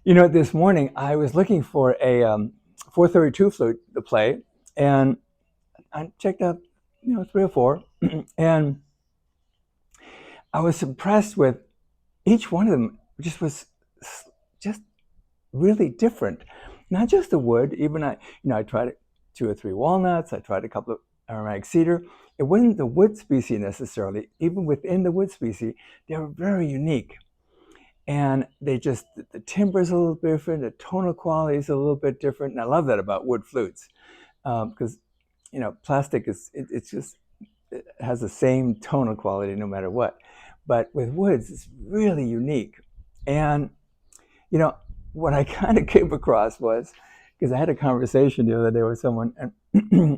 This morning I was looking for a 432 flute to play, and I checked out, three or four, and I was impressed with each one of them. Just really different. Not just the wood. Even I tried two or three walnuts. I tried a couple of aromatic cedar. It wasn't the wood species necessarily. Even within the wood species, they were very unique. And the timbre is a little different, the tonal quality is a little bit different. And I love that about wood flutes, because plastic it has the same tonal quality no matter what. But with woods, it's really unique. And what I kind of came across was, because I had a conversation the other day with someone, and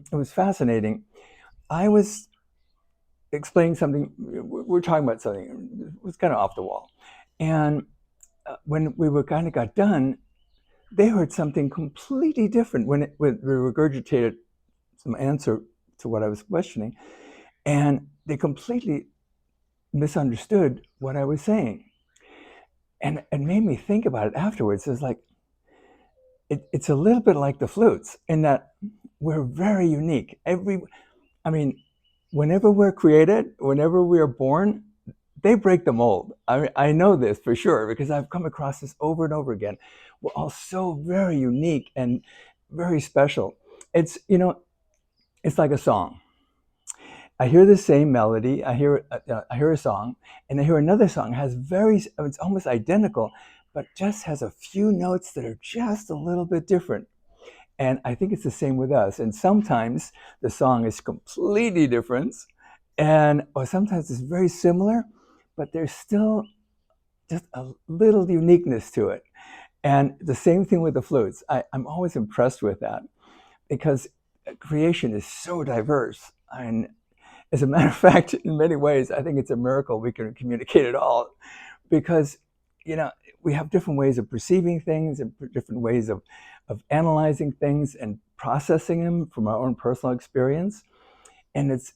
it was fascinating. I was explaining something, we're talking about something, it was kind of off the wall. And when we were kind of got done, they heard something completely different when we regurgitated some answer to what I was questioning, and they completely misunderstood what I was saying. And it made me think about it afterwards. It's like, it's a little bit like the flutes in that we're very unique. Whenever we're created, whenever we are born, they break the mold. I know this for sure because I've come across this over and over again. We're all so very unique and very special. It's like a song. I hear the same melody. I hear a song, and I hear another song it's almost identical, but just has a few notes that are just a little bit different. And I think it's the same with us. And sometimes the song is completely different, or sometimes it's very similar, but there's still just a little uniqueness to it. And the same thing with the flutes. I'm always impressed with that because creation is so diverse. And as a matter of fact, in many ways, I think it's a miracle we can communicate at all because, we have different ways of perceiving things and different ways of analyzing things and processing them from our own personal experience. And it's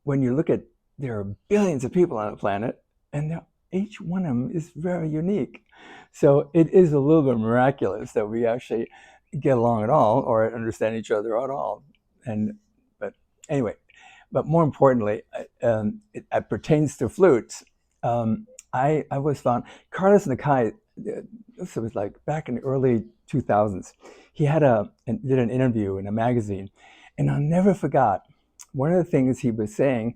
when you look at, there are billions of people on the planet, and each one of them is very unique. So it is a little bit miraculous that we actually get along at all or understand each other at all. But anyway, but more importantly, it pertains to flutes. I was found, Carlos Nakai, this was like back in the early 2000s. He did an interview in a magazine, and I never forgot. One of the things he was saying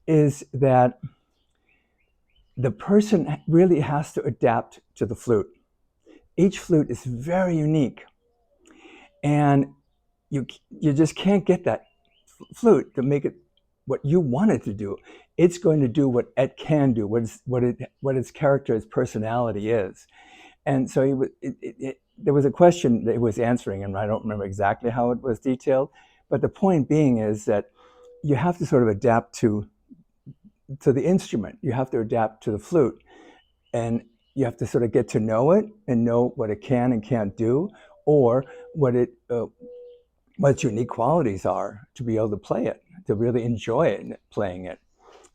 is that the person really has to adapt to the flute. Each flute is very unique, and you just can't get that flute to make it what you want it to do. It's going to do what it can do, what its character, its personality is. And so there was a question that he was answering, and I don't remember exactly how it was detailed, but the point being is that you have to sort of adapt to the instrument. You have to adapt to the flute, and you have to sort of get to know it and know what it can and can't do, or what its unique qualities are to be able to play it, to really enjoy it, playing it.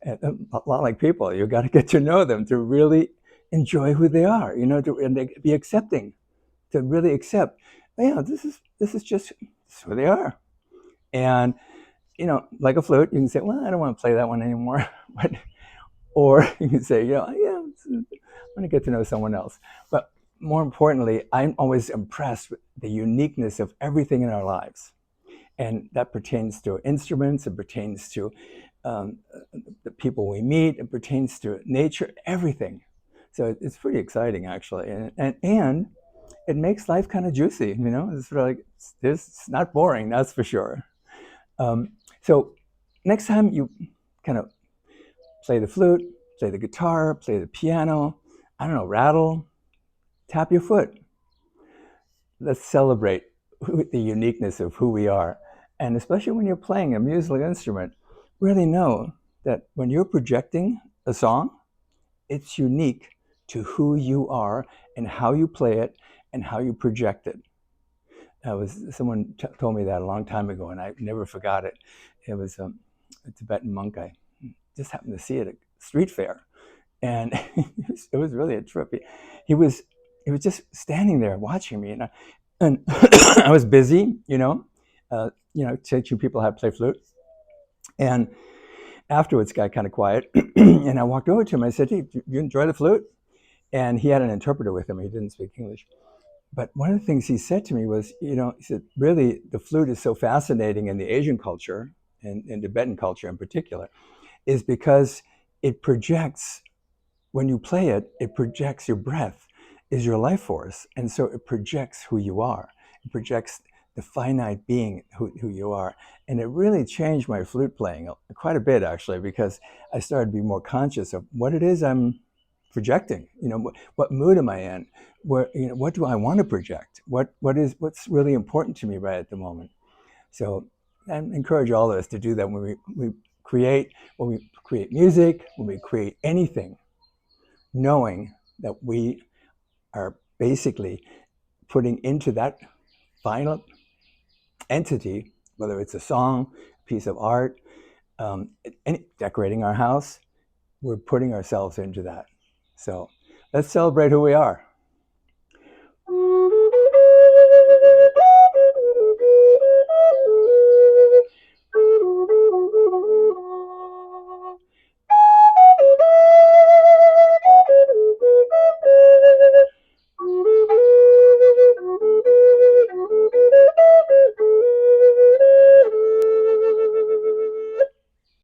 And a lot like people, you got to get to know them to really enjoy who they are, and they be accepting, to really accept, this is just who they are. And like a flute, you can say, well, I don't want to play that one anymore. Or you can say, yeah, I'm going to get to know someone else. But more importantly, I'm always impressed with the uniqueness of everything in our lives. And that pertains to instruments, it pertains to the people we meet, it pertains to nature, everything. So it's pretty exciting, actually. And it makes life kind of juicy, It's sort of like, it's not boring, that's for sure. So next time you kind of play the flute, play the guitar, play the piano, I don't know, rattle, tap your foot. Let's celebrate the uniqueness of who we are. And especially when you're playing a musical instrument, really know that when you're projecting a song, it's unique to who you are and how you play it and how you project it. Someone told me that a long time ago, and I never forgot it. It was a Tibetan monk I just happened to see at a street fair, and it was really a trip. He was it was just standing there watching me, and I was busy, teaching people how to play flute. And afterwards, got kind of quiet, and I walked over to him. I said, "Hey, do you enjoy the flute?" And he had an interpreter with him. He didn't speak English. But one of the things he said to me was, he said, really, the flute is so fascinating in the Asian culture, and in Tibetan culture in particular, is because it projects, when you play it, it projects your breath is your life force. And so it projects who you are. It projects the finite being who you are. And it really changed my flute playing quite a bit, actually, because I started to be more conscious of what it is I'm projecting. What mood am I in? What do I want to project? What's really important to me right at the moment? So I encourage all of us to do that when we create music, when we create anything, knowing that we are basically putting into that final entity, whether it's a song, a piece of art, decorating our house, we're putting ourselves into that. So let's celebrate who we are.